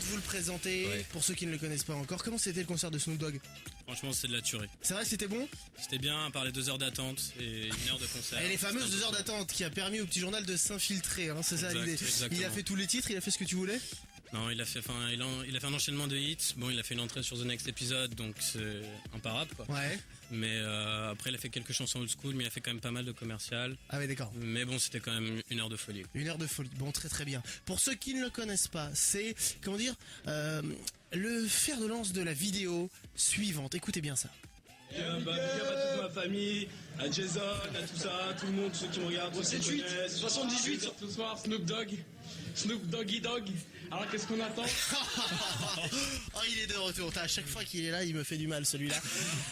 vous le présenter, pour ceux qui ne le connaissent pas encore. Comment c'était le concert de Snoop Dogg? Franchement, c'était de la tuerie. C'est vrai, c'était bon? C'était bien, à part les 2 heures d'attente et 1 heure de concert. Et les fameuses 2 heures d'attente qui a permis au petit journal de s'infiltrer, hein, c'est ça l'idée. Exactement. Il a fait tous les titres, il a fait ce que tu voulais? Non, il a fait un enchaînement de hits. Bon, il a fait une entrée sur The Next Episode, donc c'est imparable, quoi. Ouais. Mais après, il a fait quelques chansons old school, mais il a fait quand même pas mal de commercial. Ah ouais, d'accord. Mais bon, c'était quand même 1 heure de folie. 1 heure de folie. Bon, très très bien. Pour ceux qui ne le connaissent pas, c'est, comment dire, le fer de lance de la vidéo suivante. Écoutez bien ça. Big up à toute ma famille, à Jason, à tout ça, tout le monde, tous ceux qui me regardent, tous ceux qui me connaissent. 78 ce soir, Snoop Doggy Dogg. Alors qu'est-ce qu'on attend? Oh, il est de retour. À chaque fois qu'il est là, il me fait du mal celui-là.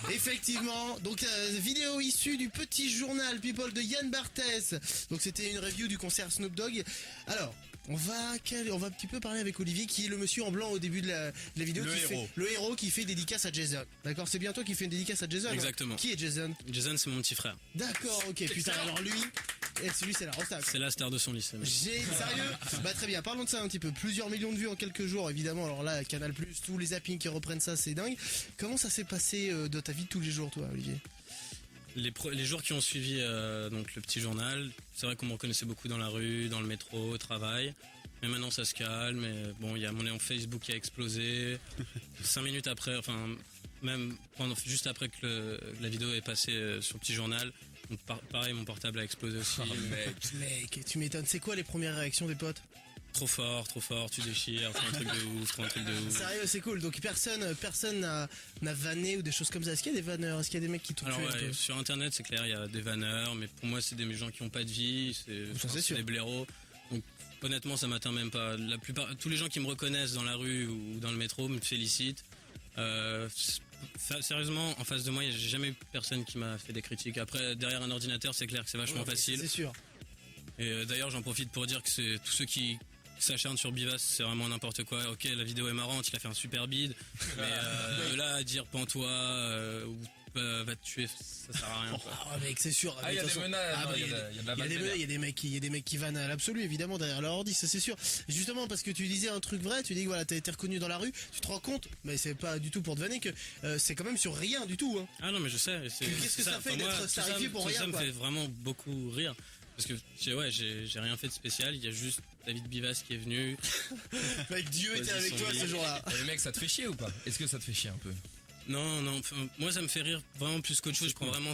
Effectivement. Donc vidéo issue du petit journal People de Yann Barthès. Donc c'était une review du concert Snoop Dogg. Alors. On va un petit peu parler avec Olivier qui est le monsieur en blanc au début de la vidéo. Le héros qui fait dédicace à Jason. D'accord, c'est bien toi qui fais une dédicace à Jason. Exactement. Hein. Qui est Jason? Jason, c'est mon petit frère. D'accord, ok. Putain, alors lui, et celui c'est la rostave. C'est la star de son lycée. Sérieux? Bah très bien, parlons de ça un petit peu. Plusieurs millions de vues en quelques jours, évidemment. Alors là, Canal+, tous les zappings qui reprennent ça, c'est dingue. Comment ça s'est passé de ta vie de tous les jours, toi, Olivier? Les jours qui ont suivi donc le petit journal, c'est vrai qu'on me reconnaissait beaucoup dans la rue, dans le métro, au travail. Mais maintenant ça se calme. Et bon, il y a mon nom Facebook qui a explosé. 5 minutes après, enfin même juste après que la vidéo est passée sur le petit journal, donc, pareil, mon portable a explosé aussi. Mec, tu m'étonnes. C'est quoi les premières réactions des potes? Trop fort, tu déchires, trop un truc de ouf. Sérieux, c'est cool. Donc personne n'a vanné ou des choses comme ça. Est-ce qu'il y a des vanneurs? Est-ce qu'il y a des mecs qui t'ont tué? Alors ouais, sur internet c'est clair, il y a des vanneurs, mais pour moi c'est des gens qui ont pas de vie, c'est des blaireaux. Donc honnêtement ça m'atteint même pas. La plupart, tous les gens qui me reconnaissent dans la rue ou dans le métro me félicitent. Sérieusement, en face de moi, j'ai jamais eu personne qui m'a fait des critiques. Après, derrière un ordinateur, c'est clair que c'est vachement facile. C'est sûr. Et d'ailleurs, j'en profite pour dire que c'est tous ceux qui s'acharnent sur Bivas, c'est vraiment n'importe quoi. Ok, la vidéo est marrante, il a fait un super bide, mais de là à dire pends-toi ou va te tuer, ça sert à rien. Ah mec, c'est sûr. Il y a des menaces, il y a des mecs qui vannent à l'absolu, évidemment, derrière leur ordi, ça c'est sûr. Justement, parce que tu disais un truc vrai, tu dis que voilà, t'as été reconnu dans la rue, tu te rends compte, mais c'est pas du tout pour te vanner, que c'est quand même sur rien du tout. Hein. Ah non, mais je sais. Qu'est-ce que ça fait d'être starifié pour rien? Ça me fait vraiment beaucoup rire. Parce que j'ai rien fait de spécial, il y a juste David Bivas qui est venu. Mec, Dieu était avec toi ce jour-là. Et le mec, ça te fait chier ou pas? Est-ce que ça te fait chier un peu? Non, moi ça me fait rire vraiment plus qu'autre chose. Je prends vraiment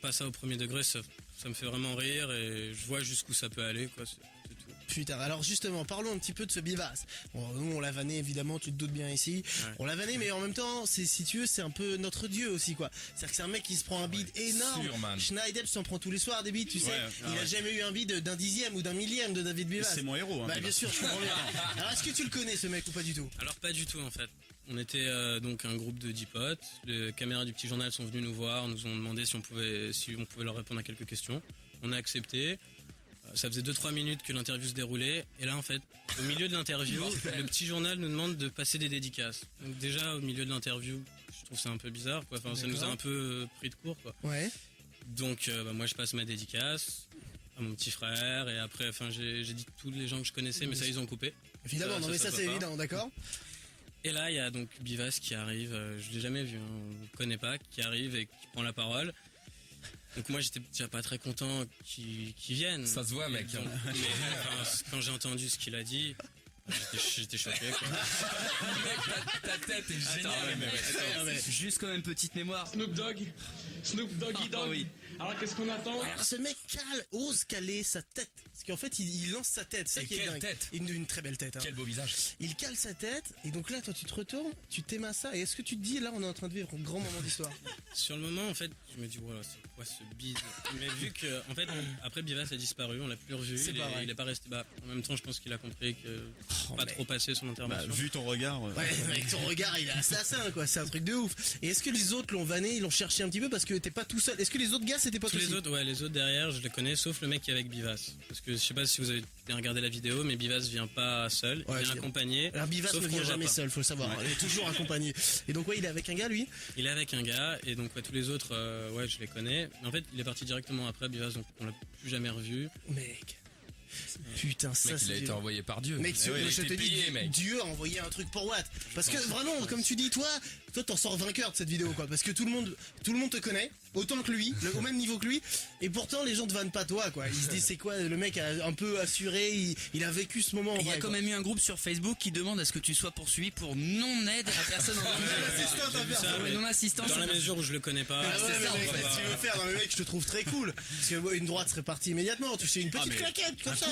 pas ça au premier degré, ça me fait vraiment rire et je vois jusqu'où ça peut aller, quoi. C'est tout. Putain, alors justement, parlons un petit peu de ce Bivas. Bon, nous on l'a vanné évidemment, tu te doutes bien ici. Ouais. On l'a vanné, mais en même temps, si tu veux, c'est un peu notre dieu aussi, quoi. C'est-à-dire que c'est un mec qui se prend un bide énorme. Schneider s'en prend tous les soirs des bides, tu sais. Il a jamais eu un bide d'un dixième ou d'un millième de David Bivas. C'est mon héros. Hein, bah bien sûr, je comprends bien. Alors est-ce que tu le connais ce mec ou pas du tout? Alors pas du tout en fait. On était donc un groupe de 10 potes. Les caméras du petit journal sont venus nous voir, nous ont demandé si on pouvait leur répondre à quelques questions. On a accepté. Ça faisait 2-3 minutes que l'interview se déroulait. Et là, en fait, au milieu de l'interview, le petit journal nous demande de passer des dédicaces. Donc déjà, au milieu de l'interview, je trouve ça un peu bizarre, quoi. Enfin, ça nous a un peu pris de court, quoi. Ouais. Donc, moi, je passe ma dédicace à mon petit frère. Et après, enfin, j'ai dit tous les gens que je connaissais, mais ça, ils ont coupé. Évidemment, non, mais ça c'est évident, d'accord. Et là, il y a donc Bivas qui arrive. Je l'ai jamais vu, on ne connaît pas, qui arrive et qui prend la parole. Donc moi j'étais déjà pas très content qu'ils viennent. Ça se voit mec. Donc, mais quand j'ai entendu ce qu'il a dit, j'étais choqué, quoi. Ta tête est géniale. Juste quand même petite mémoire. Snoop Doggy Dogg. Oui. Alors qu'est-ce qu'on attend? Alors ce mec ose caler sa tête. Parce qu'en fait il lance sa tête. Ça et qui est dingue. Tête. Une très belle tête. Hein. Quel beau visage. Il cale sa tête et donc là toi tu te retournes, tu t'aimes à ça et est-ce que tu te dis là on est en train de vivre un grand moment d'histoire? Sur le moment en fait je me dis voilà c'est quoi ce bide. Mais vu que en fait après Bivas a disparu, on l'a plus revu. Il est pas resté. Bah en même temps je pense qu'il a compris que trop passé son intervention. Bah, vu ton regard. Ouais, avec ton regard il est assassin quoi, c'est un truc de ouf. Et est-ce que les autres l'ont vanné, ils l'ont cherché un petit peu parce que t'es pas tout seul? Est-ce que les autres gars c'était pas tous les autres? Ouais, les autres derrière je les connais sauf le mec qui est avec Bivas. Parce que je sais pas si vous avez bien regardé la vidéo, mais Bivas vient pas seul, il vient accompagné. Alors Bivas ne vient jamais seul, faut le savoir. Il est toujours accompagné. Et donc ouais, il est avec un gars lui. Il est avec un gars et donc tous les autres, je les connais. Mais en fait, il est parti directement après Bivas, donc on l'a plus jamais revu. Mec. Putain, ça Mec, il a c'est été envoyé par Dieu. Mec, Eh ouais, il a je te été dis, payé, mec. Dieu a envoyé un truc pour Watt. Parce que vraiment, comme tu dis, toi t'en sors vainqueur de cette vidéo, quoi. Parce que tout le monde te connaît, autant que lui, au même niveau que lui. Et pourtant, les gens te vannent pas toi, quoi. Ils se disent, c'est quoi, le mec a un peu assuré, il a vécu ce moment en Il y a vrai, quand quoi. même eu un groupe sur Facebook qui demande à ce que tu sois poursuivi pour non-aide à personne en Assistante à personne. mais non-assistance. Dans la mesure où je le connais pas. Ah ouais, c'est mais ça, en mec, fait. qu'est-ce que tu veux faire? Non, mais mec, je te trouve très cool. Parce que une droite serait partie immédiatement. Tu sais, une petite claquette, comme ça.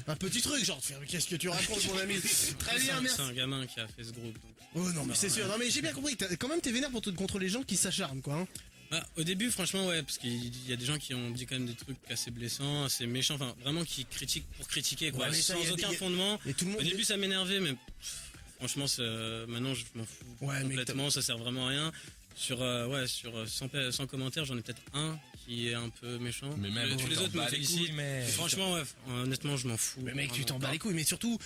Un petit truc, genre, qu'est-ce que tu racontes, mon ami? Très bien, merci. C'est un gamin qui a fait ce groupe. Donc. Oh non, mais c'est sûr. Non, mais j'ai bien compris. Quand même, t'es vénère contre les gens qui s'acharnent, quoi. Hein. Bah, au début, franchement, ouais, parce qu'il y a des gens qui ont dit quand même des trucs assez blessants, assez méchants, enfin, vraiment qui critiquent pour critiquer, quoi, Ouais, mais ça, sans y a aucun des- fondement. Et tout le monde. Au début, ça m'énervait, mais franchement, maintenant, je m'en fous Ouais, mais complètement, ça sert vraiment à rien. Sur 100 commentaires, j'en ai peut-être un qui est un peu méchant. Mais même, tous les autres me félicitent. mais. Franchement, ouais, honnêtement, je m'en fous. Mais mec, tu Vraiment. t'en bats les couilles, mais surtout,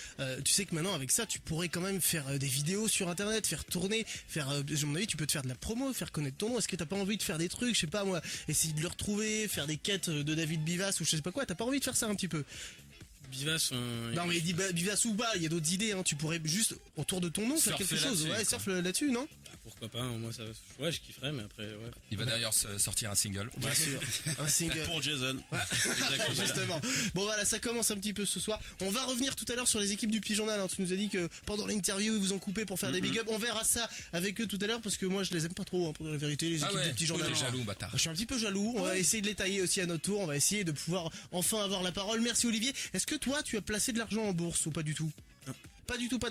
tu sais que maintenant avec ça, tu pourrais quand même faire des vidéos sur internet, faire tourner, à mon avis, tu peux te faire de la promo, faire connaître ton nom. Est-ce que t'as pas envie de faire des trucs, je sais pas moi, essayer de le retrouver, faire des quêtes de David Bivas ou je sais pas quoi, t'as pas envie de faire ça un petit peu? Bivas, Non mais dis Bivas ou pas, il y a d'autres idées, hein. Tu pourrais juste autour de ton nom faire Surfer quelque chose, là-dessus, ouais, quoi. surfe là-dessus, non? pourquoi pas, hein, moi, ça, ouais, je kifferais, mais après, ouais. Il va d'ailleurs sortir un single. Bien sûr, un single. Pour Jason. Justement. Bon voilà, ça commence un petit peu ce soir. On va revenir tout à l'heure sur les équipes du Petit Journal. Hein. Tu nous as dit que pendant l'interview, ils vous ont coupé pour faire des big up. On verra ça avec eux tout à l'heure parce que moi je les aime pas trop, hein, pour la vérité, les équipes du Petit Journal. T'es jaloux, bâtard. Je suis un petit peu jaloux. On va essayer de les tailler aussi à notre tour. On va essayer de pouvoir enfin avoir la parole. Merci Olivier. Est-ce que toi tu as placé de l'argent en bourse ou pas du tout? Pas du tout, pas